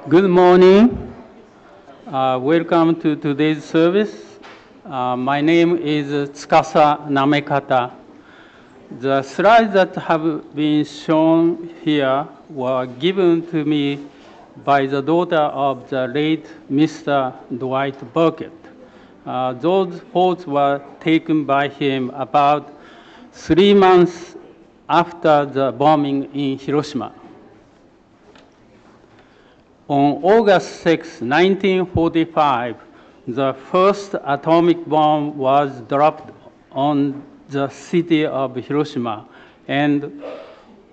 Good morning. Welcome to today's service. My name is Tsukasa Namekata. The slides that have been shown here were given to me by the daughter of the late Mr. Dwight Burkett. Those photos were taken by him about 3 months after the bombing in Hiroshima. On August 6, 1945, the first atomic bomb was dropped on the city of Hiroshima, and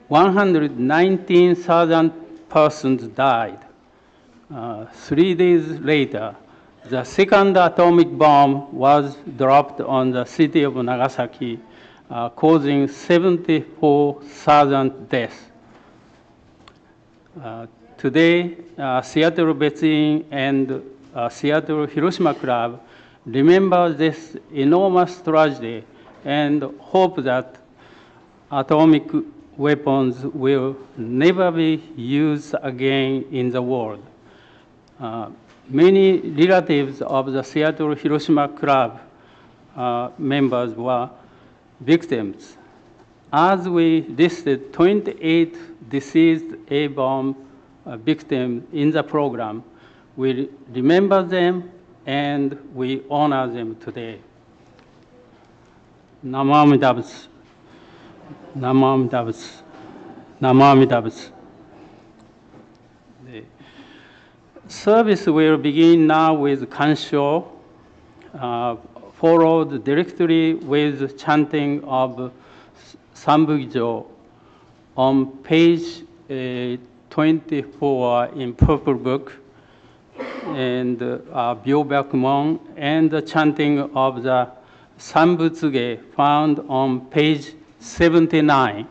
119,000 persons died. 3 days later, the second atomic bomb was dropped on the city of Nagasaki, causing 74,000 deaths. Today, Seattle Betsuin and Seattle Hiroshima Club remember this enormous tragedy and hope that atomic weapons will never be used again in the world. Many relatives of the Seattle Hiroshima Club members were victims. As we listed 28 deceased A-bomb victims in the program, we remember them and we honor them today. Namo Amida Butsu. Namo Amida Butsu. Namo Amida Butsu. The service will begin now with Kansho, followed directly with chanting of Sambugijo on page 24 in Purple Book, and Byobakumon, and the chanting of the Sambutsuge found on page 79.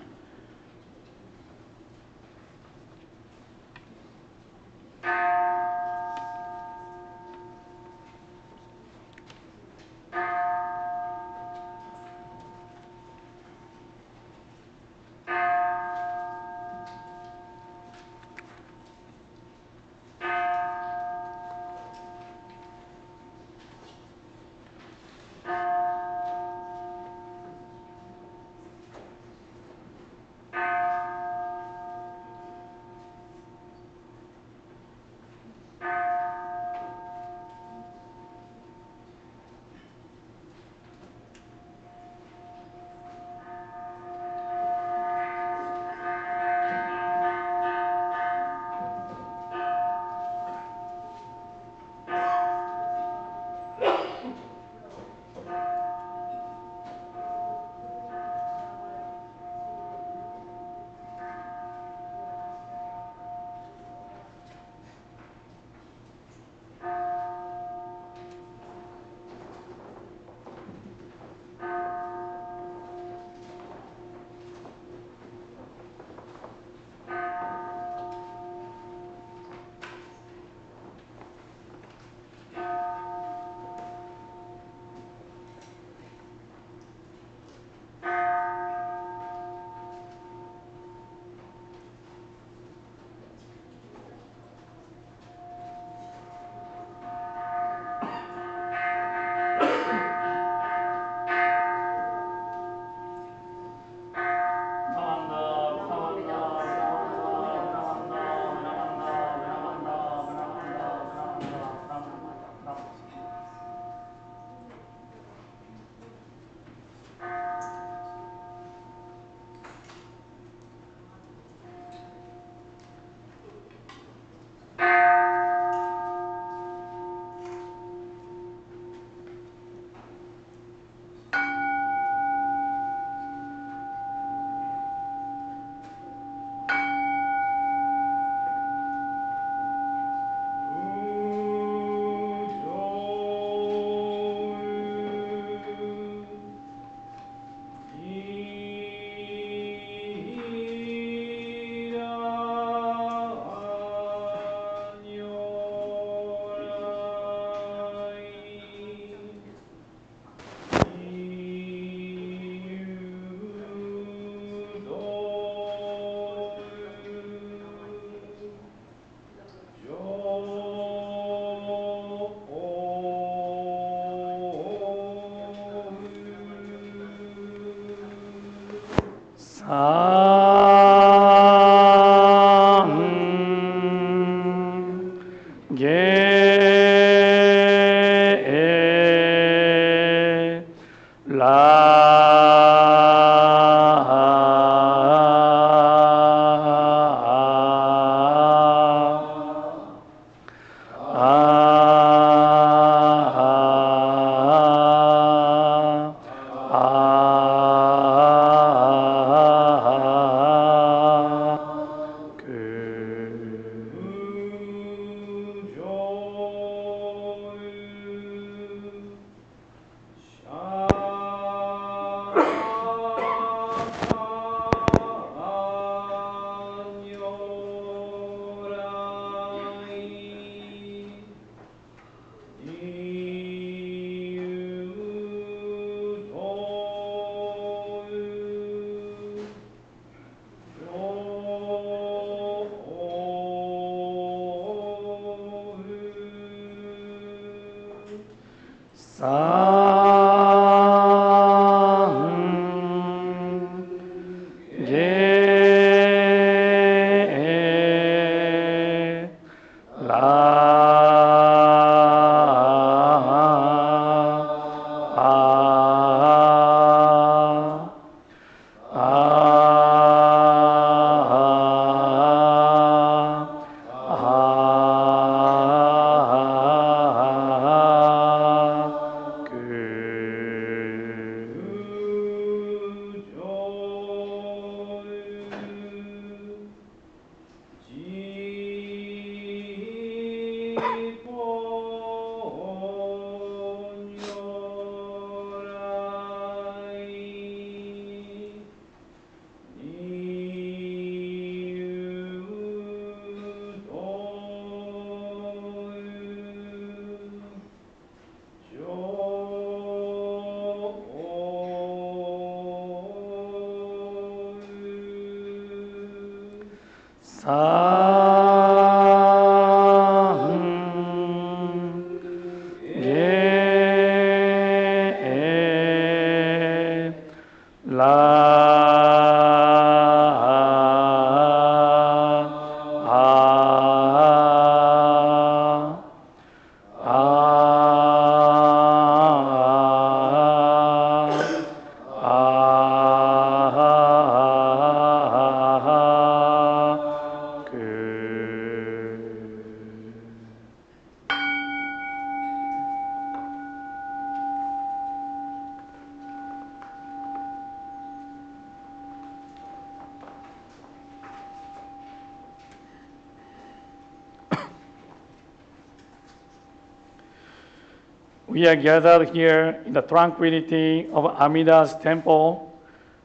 We are gathered here in the tranquility of Amida's temple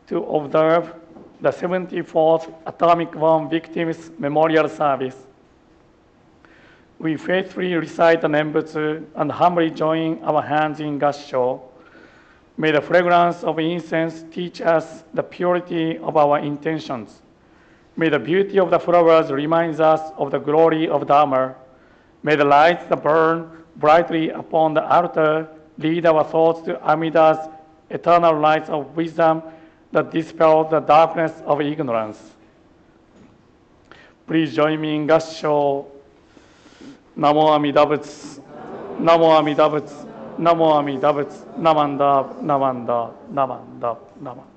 to observe the 74th Atomic Bomb Victims Memorial Service. We faithfully recite the Nembutsu and humbly join our hands in gassho. May the fragrance of incense teach us the purity of our intentions. May the beauty of the flowers remind us of the glory of Dharma. May the lights that burn brightly upon the altar lead our thoughts to Amida's eternal lights of wisdom that dispel the darkness of ignorance. Please join me in gassho. Namo Amida Butsu, Namo Amida Butsu, Namo Amida Butsu, Namanda, Namanda, Namanda, Namanda.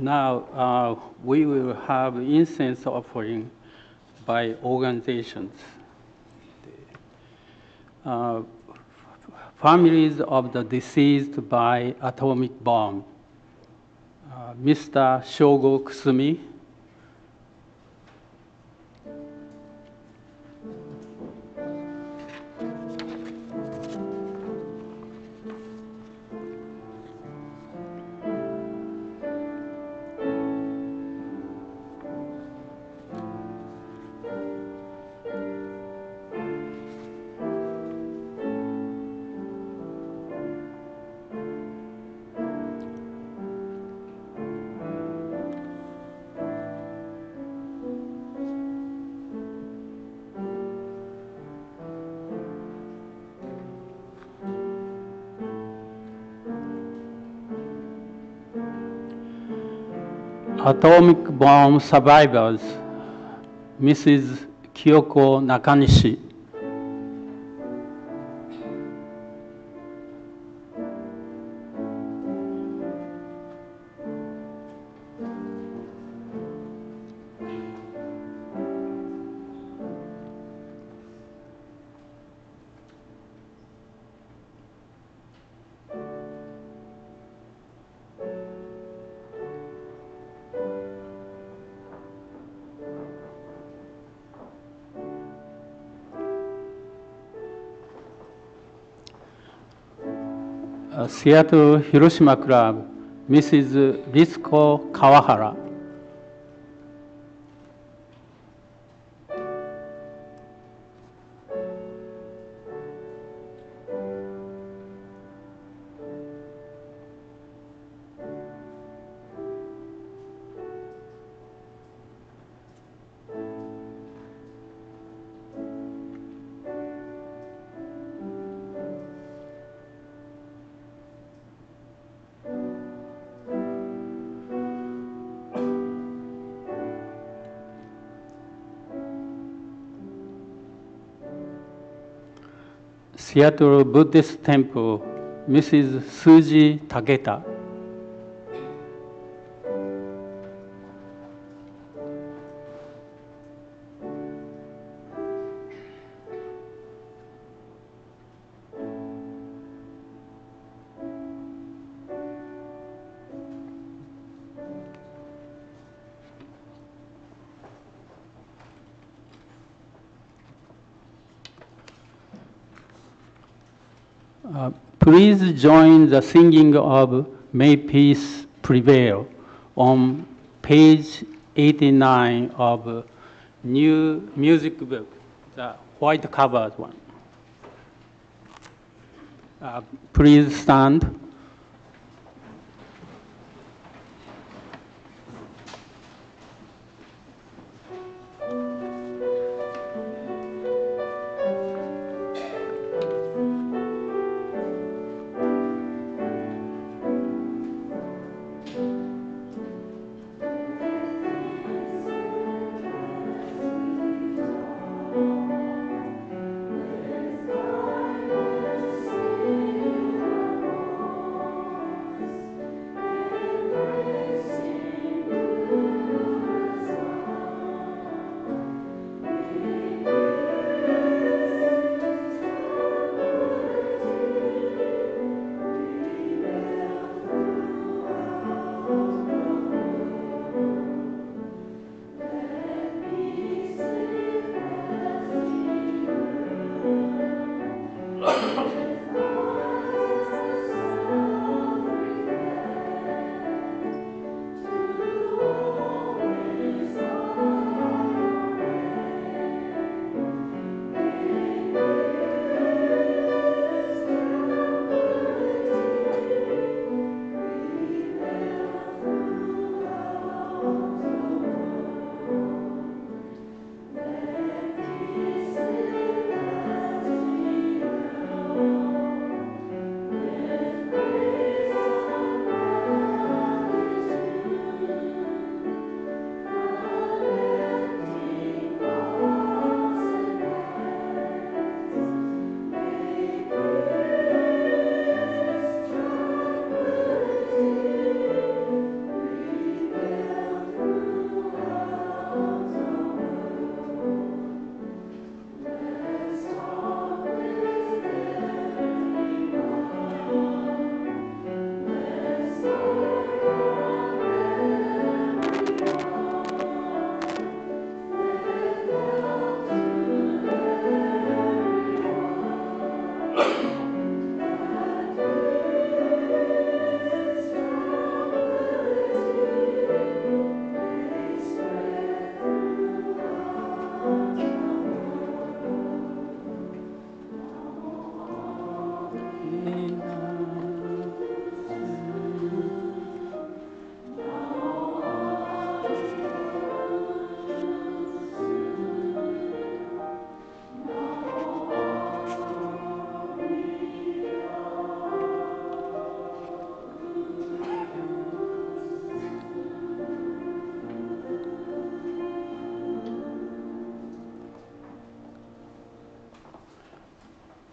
Now we will have incense offering by organizations. Families of the deceased by atomic bomb. Mr. Shogo Kusumi, atomic bomb survivors, Mrs. Kyoko Nakanishi. Seattle Hiroshima Club, Mrs. Ritsuko Kawahara. Seattle Buddhist Temple, Mrs. Suji Taketa. Please join the singing of May Peace Prevail on page 89 of new music book, the white covered one. Please stand.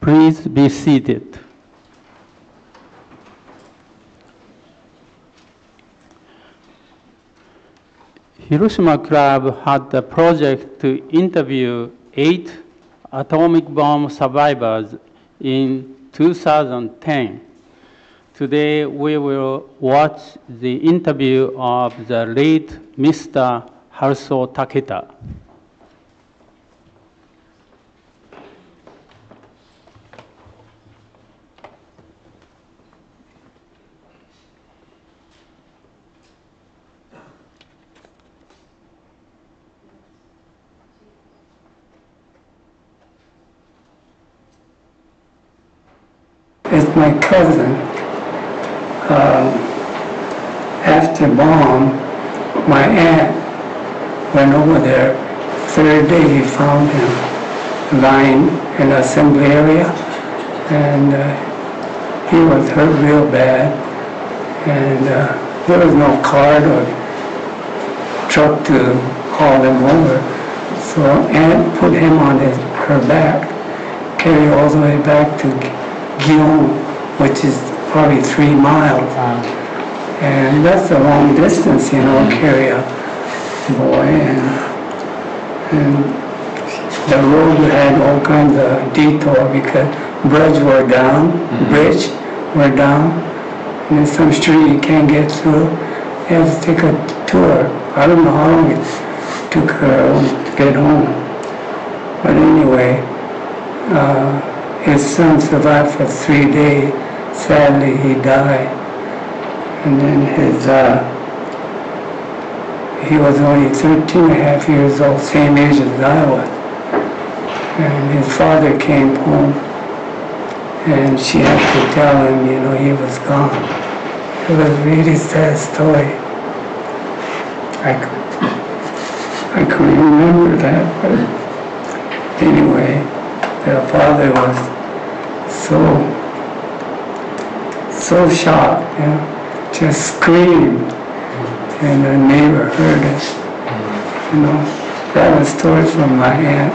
Please be seated. Hiroshima Club had the project to interview 8 atomic bomb survivors in 2010. Today we will watch the interview of the late Mr. Haruso Taketa. it's my cousin. After bomb, my aunt went over there. Third day, he found him lying in the assembly area, and he was hurt real bad. And there was no cart or truck to haul him over. So Aunt put him on her back, carried all the way back to Guillaume, which is probably 3 miles. And that's a long distance, carry a boy. And the road had all kinds of detour because bridge were down, and in some street you can't get through. You have to take a tour. I don't know how long it took her to get home. But anyway, his son survived for 3 days. Sadly, he died. And then he was only 13 and a half years old, same age as I was. And his father came home, and she had to tell him, he was gone. It was a really sad story. I couldn't remember that, but anyway, the father was so shocked, just screamed, and the neighbor heard it. That was a story from my aunt.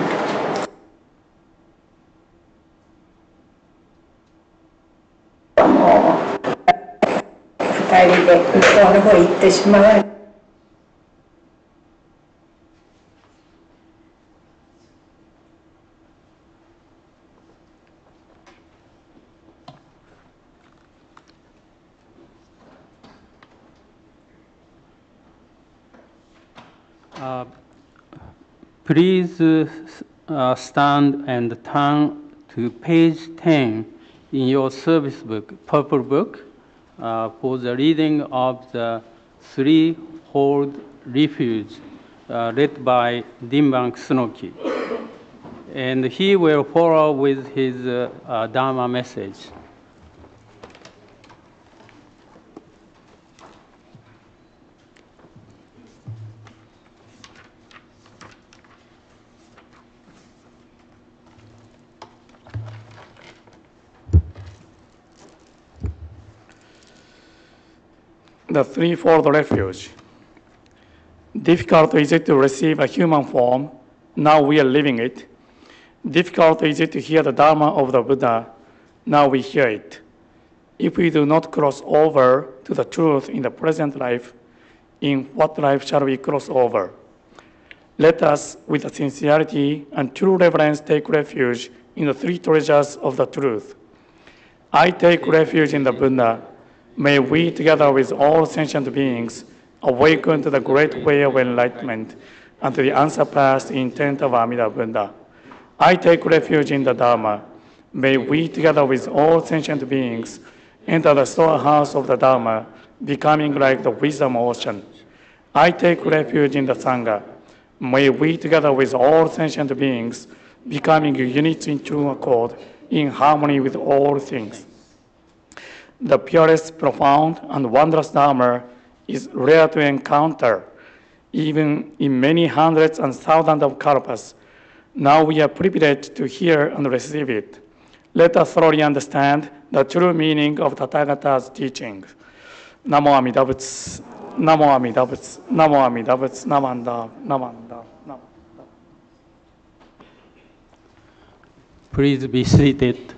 Please stand and turn to page 10 in your service book, purple book, for the reading of the threefold refuge led by Dimbang Snoki. And he will follow with his Dharma message. The threefold refuge. Difficult is it to receive a human form, now we are living it. Difficult is it to hear the Dharma of the Buddha, now we hear it. If we do not cross over to the truth in the present life, in what life shall we cross over? Let us, with sincerity and true reverence, take refuge in the three treasures of the truth. I take refuge in the Buddha. May we, together with all sentient beings, awaken to the great way of enlightenment and to the unsurpassed intent of Amida Buddha. I take refuge in the Dharma. May we, together with all sentient beings, enter the storehouse of the Dharma, becoming like the wisdom ocean. I take refuge in the Sangha. May we, together with all sentient beings, becoming units in true accord, in harmony with all things. The purest, profound, and wondrous Dharma is rare to encounter, even in many hundreds and thousands of kalpas. Now we are privileged to hear and receive it. Let us thoroughly understand the true meaning of Tathagata's teaching. Namo Amida Butsu, Namo Amida Butsu, Namo Amida Butsu, Namanda, Namanda, Namanda. Please be seated.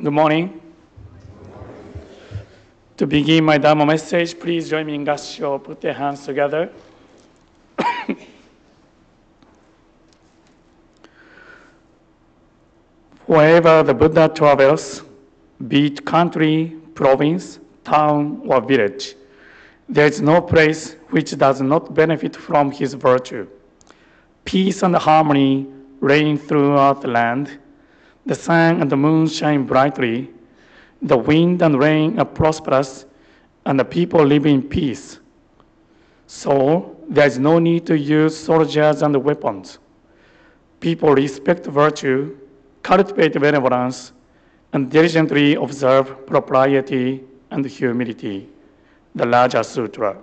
Good morning. To begin my Dharma message, please join me in Gassho. Put your hands together. Wherever the Buddha travels, be it country, province, town, or village, there is no place which does not benefit from his virtue. Peace and harmony reign throughout the land. The sun and the moon shine brightly. The wind and rain are prosperous, and the people live in peace. So there is no need to use soldiers and weapons. People respect virtue, cultivate benevolence, and diligently observe propriety and humility. The Raja Sutra.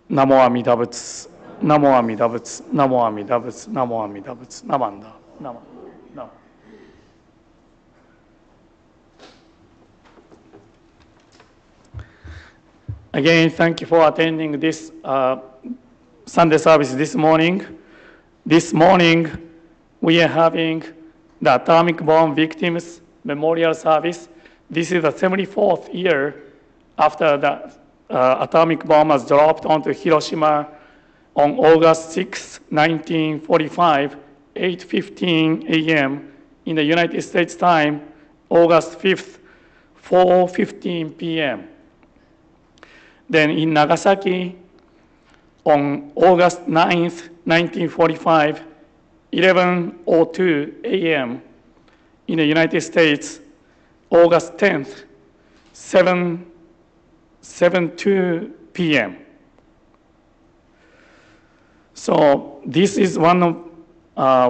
Namo Amida Butsu, Namo Amida Butsu, Namo Amida Butsu, Namo Amida Butsu, Namanda, Namo. No. Again, thank you for attending this Sunday service this morning. This morning, we are having the Atomic Bomb Victims Memorial Service. This is the 74th year after the atomic bomb was dropped onto Hiroshima on August 6, 1945, 8:15 a.m. in the United States time, August 5th, 4:15 p.m. Then in Nagasaki, on August 9th, 1945, 11:02 a.m. in the United States, August 10th, 7:02 p.m. So this is one of,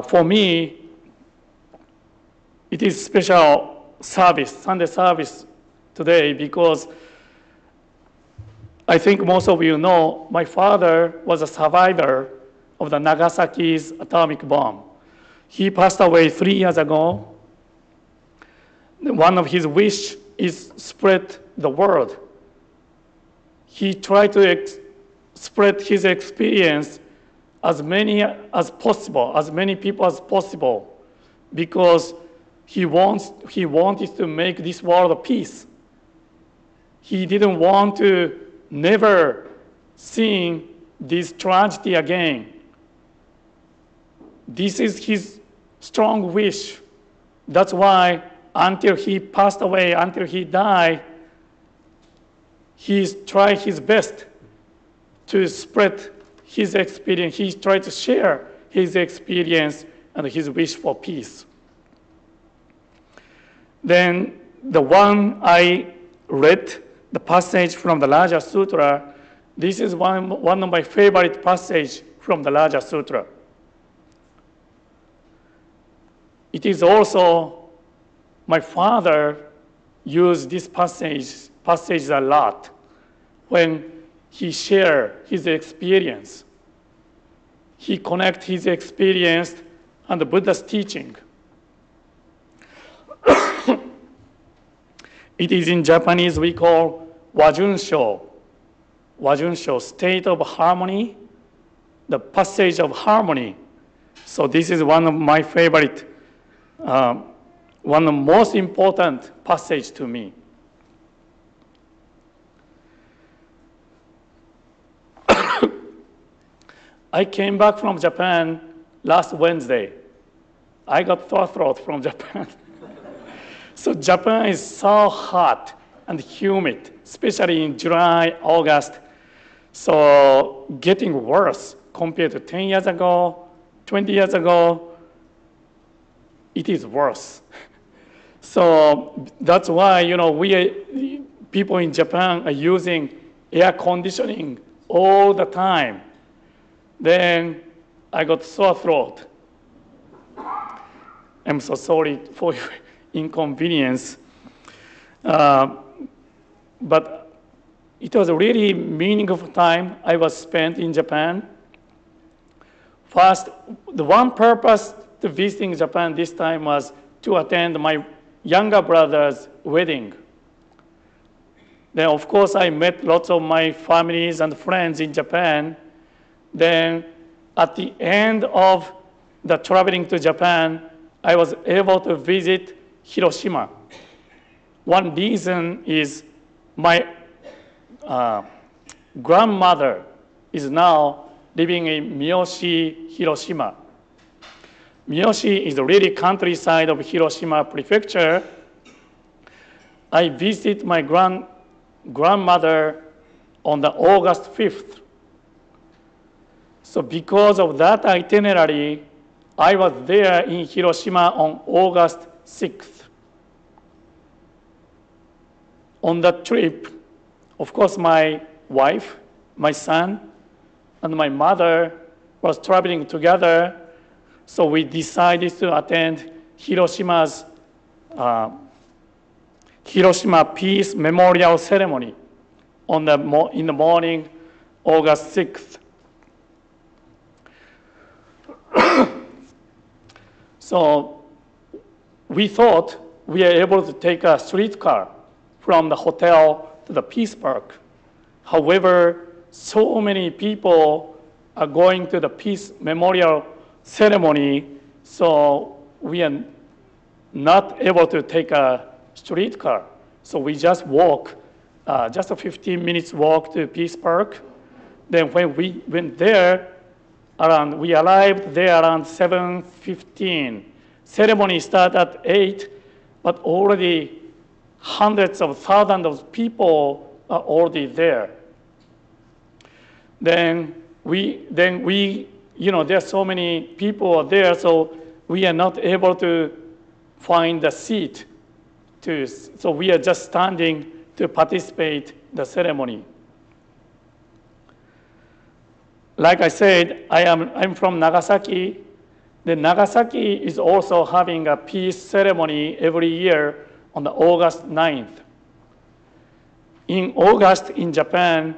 for me, it is special service, Sunday service today, because I think most of you know my father was a survivor of the Nagasaki's atomic bomb. He passed away 3 years ago. One of his wish is spread the word. He tried to spread his experience as many as possible, as many people as possible, because he wanted to make this world a peace. He didn't want to never see this tragedy again. This is his strong wish. That's why until he passed away, until he died, he tried his best to spread his experience. He tried to share his experience and his wish for peace. Then the one I read, the passage from the Raja Sutra, this is one of my favorite passages from the Raja Sutra. It is also, my father used this passage a lot when he shared his experience. He connected his experience and the Buddha's teaching. It is in Japanese we call Wajunsho. Wajunsho, state of harmony, the passage of harmony. So this is one of my favorite, one of the most important passage to me. I came back from Japan last Wednesday. I got sore throat from Japan. So Japan is so hot and humid, especially in July, August. So getting worse compared to 10 years ago, 20 years ago, it is worse. So that's why, people in Japan are using air conditioning all the time. Then I got sore throat. I'm so sorry for your inconvenience. But it was a really meaningful time I was spent in Japan. First, the one purpose to visiting Japan this time was to attend my younger brother's wedding. Then, of course, I met lots of my families and friends in Japan. Then, at the end of the traveling to Japan, I was able to visit Hiroshima. One reason is my grandmother is now living in Miyoshi, Hiroshima. Miyoshi is really countryside of Hiroshima Prefecture. I visited my grandmother on the August 5th. So because of that itinerary, I was there in Hiroshima on August 6th. On that trip, of course, my wife, my son, and my mother was traveling together, so we decided to attend Hiroshima's Hiroshima Peace Memorial Ceremony in the morning, August 6th. So we thought we are able to take a streetcar from the hotel to the Peace Park. However, so many people are going to the Peace Memorial Ceremony, so we are not able to take a streetcar. So we just walk, just a 15 minutes walk to Peace Park. Then when we went there, we arrived there around 7:15. Ceremony started at 8, but already hundreds of thousands of people are already there. Then we, there are so many people there, so we are not able to find a seat. So we are just standing to participate in the ceremony. Like I said, I'm from Nagasaki. Nagasaki is also having a peace ceremony every year on the August 9th. In August in Japan,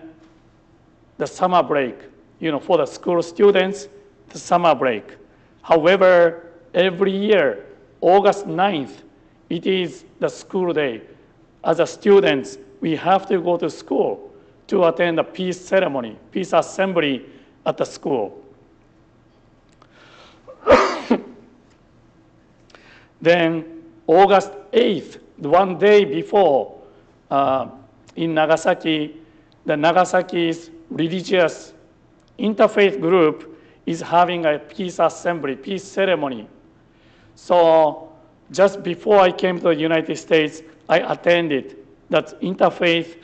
the summer break, for the school students, the summer break. However, every year, August 9th, it is the school day. As a students, we have to go to school to attend the peace ceremony, peace assembly at the school. Then August 8th, one day before, in Nagasaki, the Nagasaki's religious interfaith group is having a peace assembly, peace ceremony. So just before I came to the United States, I attended that interfaith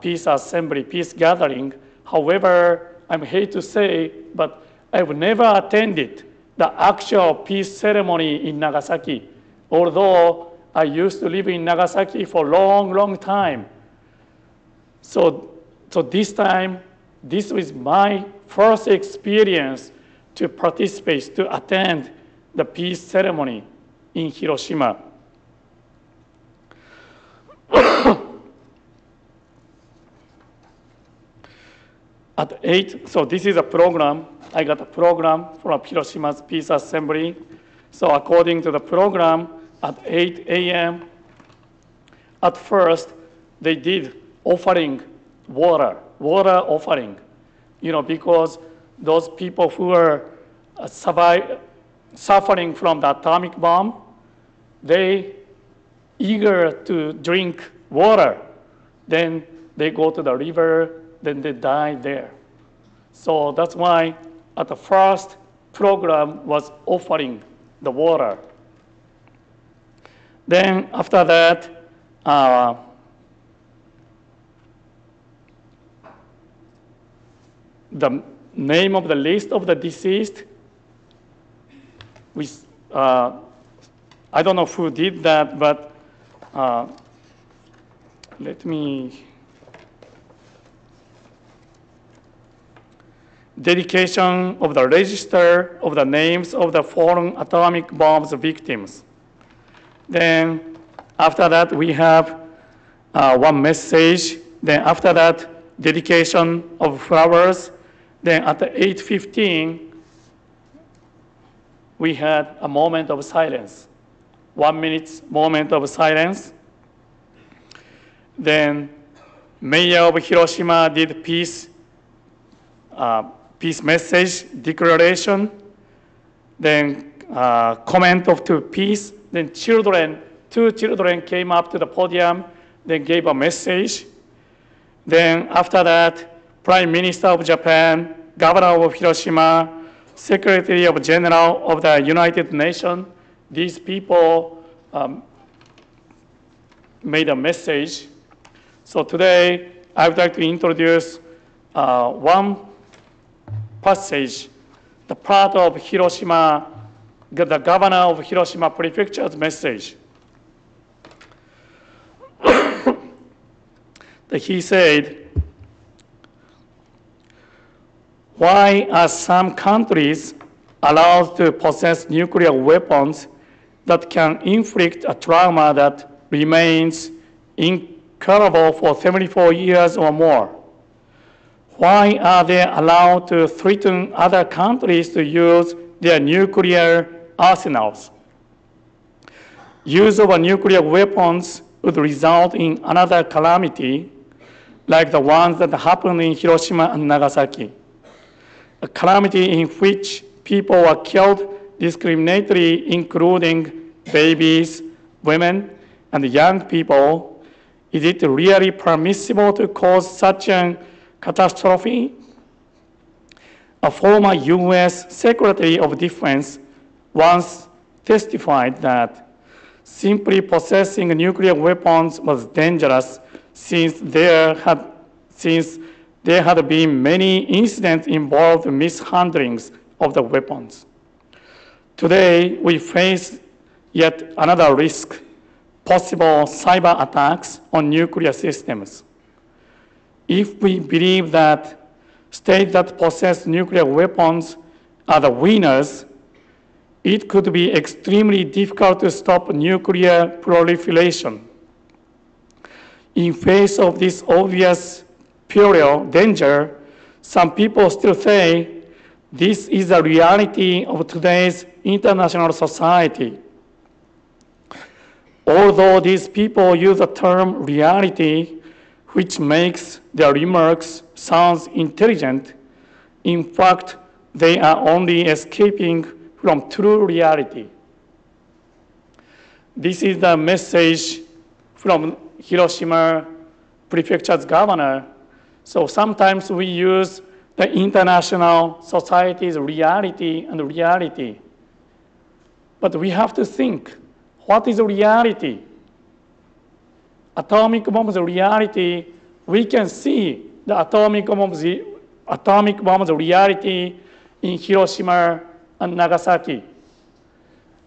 peace assembly, peace gathering. However, I'm hate to say, but I've never attended the actual peace ceremony in Nagasaki, although I used to live in Nagasaki for a long, long time. So this time, this was my first experience to participate, to attend the peace ceremony in Hiroshima. At 8, so this is a program. I got a program from Hiroshima's Peace Assembly. So according to the program, at 8 a.m., at first, they did offering water offering, because those people who are suffering from the atomic bomb, they eager to drink water. Then they go to the river, then they die there. So that's why at the first program was offering the water. Then after that, the name of the list of the deceased, I don't know who did that, but let me. Dedication of the register of the names of the foreign atomic bombs victims. Then after that, we have one message. Then after that, dedication of flowers. Then at 8:15, we had a moment of silence, 1 minute moment of silence. Then Mayor of Hiroshima did peace message, declaration, then comment to peace. Then two children came up to the podium, then gave a message. Then after that, Prime Minister of Japan, Governor of Hiroshima, Secretary of General of the United Nations, these people made a message. So today, I would like to introduce one passage, the part of Hiroshima the governor of Hiroshima Prefecture's message. He said, why are some countries allowed to possess nuclear weapons that can inflict a trauma that remains incurable for 74 years or more? Why are they allowed to threaten other countries to use their nuclear arsenals? Use of nuclear weapons would result in another calamity like the ones that happened in Hiroshima and Nagasaki, a calamity in which people were killed discriminatorily, including babies, women, and young people. Is it really permissible to cause such a catastrophe? A former US Secretary of Defense once testified that simply possessing nuclear weapons was dangerous since there had been many incidents involving mishandlings of the weapons. Today, we face yet another risk, possible cyber attacks on nuclear systems. If we believe that states that possess nuclear weapons are the winners, it could be extremely difficult to stop nuclear proliferation. In face of this obvious peril, danger, some people still say this is the reality of today's international society. Although these people use the term reality, which makes their remarks sound intelligent, in fact, they are only escaping from true reality. This is the message from Hiroshima Prefecture's governor. So sometimes we use the international society's reality and reality. But we have to think, what is reality? Atomic bomb's reality, we can see the atomic bomb's reality in Hiroshima and Nagasaki.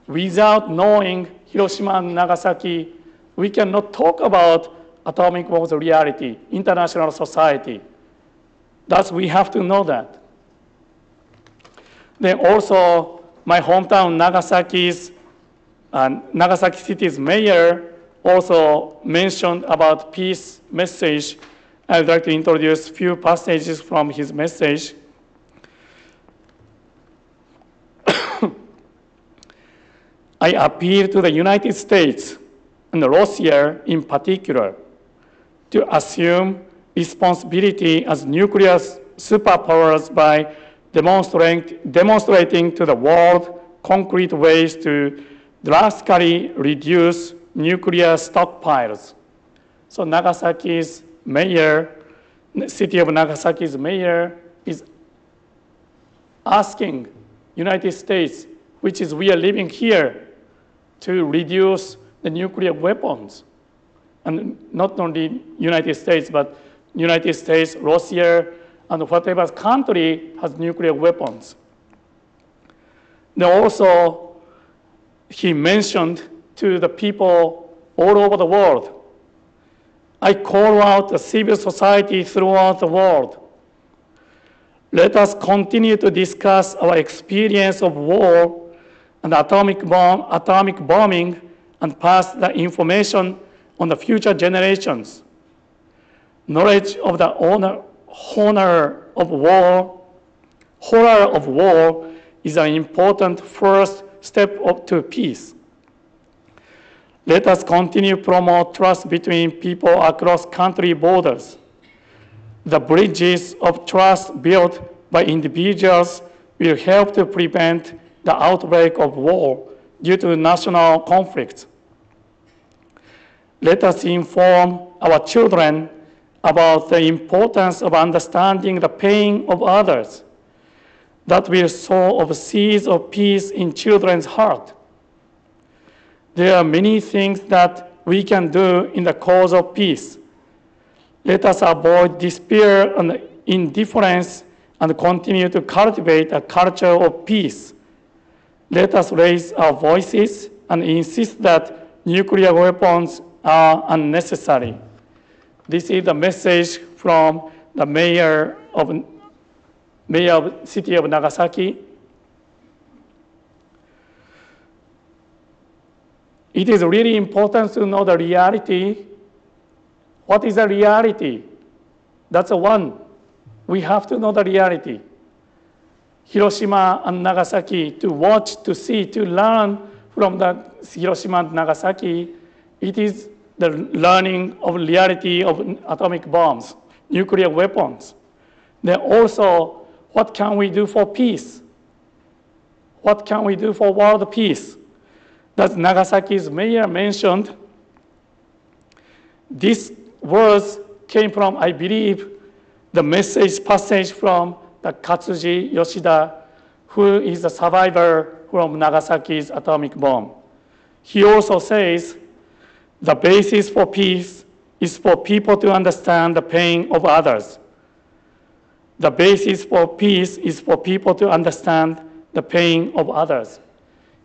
Without knowing Hiroshima and Nagasaki, we cannot talk about atomic bomb's reality, international society. Thus, we have to know that. Then also, my hometown, Nagasaki City's mayor also mentioned about peace message. I'd like to introduce a few passages from his message. I appeal to the United States and Russia in particular to assume responsibility as nuclear superpowers by demonstrating to the world concrete ways to drastically reduce nuclear stockpiles. So Nagasaki's mayor, city of Nagasaki's mayor is asking United States, which is we are living here, to reduce the nuclear weapons. And not only United States, but United States, Russia, and whatever country has nuclear weapons. Then also, he mentioned to the people all over the world, I call out the civil society throughout the world. Let us continue to discuss our experience of war and atomic bombing and pass the information on the future generations. Knowledge of the horror of war is an important first step up to peace. Let us continue to promote trust between people across country borders. The bridges of trust built by individuals will help to prevent the outbreak of war due to national conflicts. Let us inform our children about the importance of understanding the pain of others. That will sow a seeds of peace in children's heart. There are many things that we can do in the cause of peace. Let us avoid despair and indifference and continue to cultivate a culture of peace. Let us raise our voices and insist that nuclear weapons are unnecessary. This is the message from the mayor of city of Nagasaki. It is really important to know the reality. What is the reality? That's the one. We have to know the reality. Hiroshima and Nagasaki, to watch, to see, to learn from the Hiroshima and Nagasaki, it is the learning of reality of atomic bombs, nuclear weapons. Then also, what can we do for peace? What can we do for world peace? That Nagasaki's mayor mentioned, these words came from, I believe, the passage from the Katsuji Yoshida, who is a survivor from Nagasaki's atomic bomb. He also says, the basis for peace is for people to understand the pain of others. The basis for peace is for people to understand the pain of others.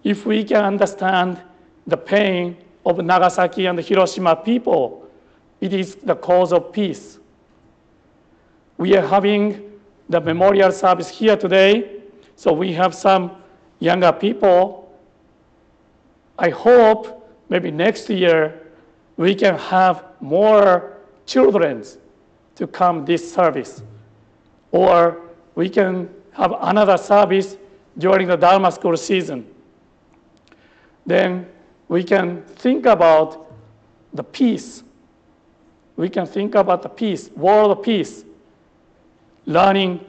If we can understand the pain of Nagasaki and Hiroshima people, it is the cause of peace. We are having the memorial service here today, so we have some younger people. I hope maybe next year we can have more children to come this service, or we can have another service during the Dharma school season. Then we can think about the peace. We can think about the peace, world peace. Learning,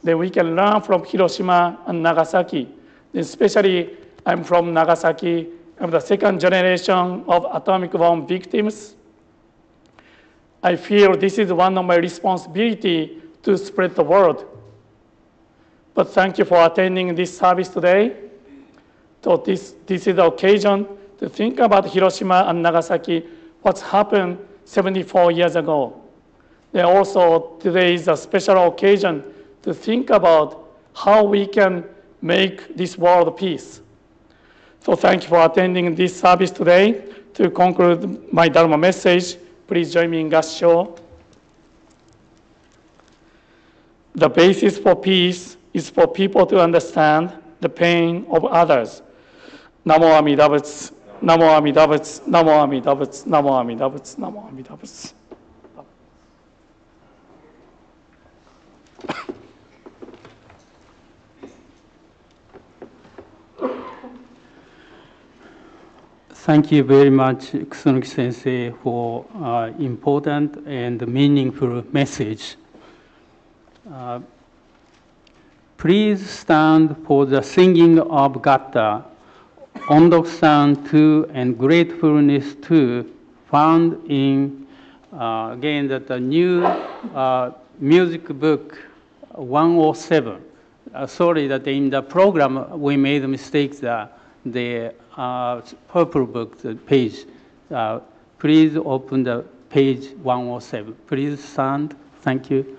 then we can learn from Hiroshima and Nagasaki. Especially, I'm from Nagasaki. I'm the second generation of atomic bomb victims. I feel this is one of my responsibility to spread the word. But thank you for attending this service today. So this is the occasion to think about Hiroshima and Nagasaki, what's happened 74 years ago. Then also, today is a special occasion to think about how we can make this world peace. So thank you for attending this service today. To conclude my Dharma message, please join me in Gassho. The basis for peace is for people to understand the pain of others. Namo Amida Butsu, Namo Amida Butsu, Namo Amida Butsu, Namo Amida Butsu, Namo Amida Butsu. Thank you very much, Kusunuki Sensei, for important and meaningful message. Please stand for the singing of Gatta, Ondok-san to and gratefulness to, found in, again, the new music book 107. Sorry that in the program we made a mistake, the purple book, the page. Please open the page 107. Please stand. Thank you.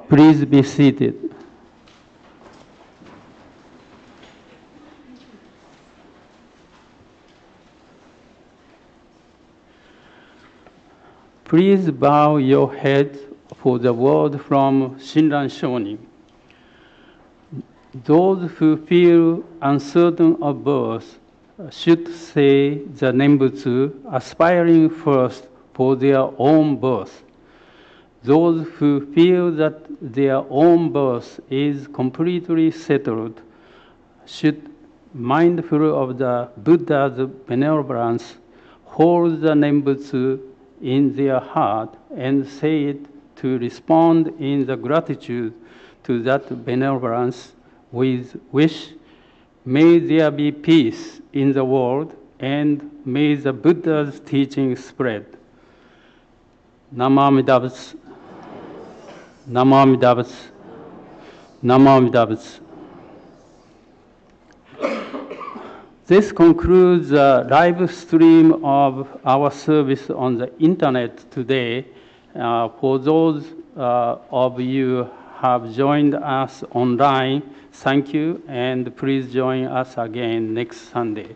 Please be seated. Please bow your head for the word from Shinran Shonin. Those who feel uncertain of birth should say the Nembutsu, aspiring first for their own birth. Those who feel that their own birth is completely settled should, mindful of the Buddha's benevolence, hold the Nembutsu in their heart and say it to respond in the gratitude to that benevolence with which may there be peace in the world and may the Buddha's teaching spread. Namo Amida Butsu. Namo Amida Butsu. Namo Amida Butsu. This concludes the live stream of our service on the internet today. For those of you who have joined us online, thank you, and please join us again next Sunday.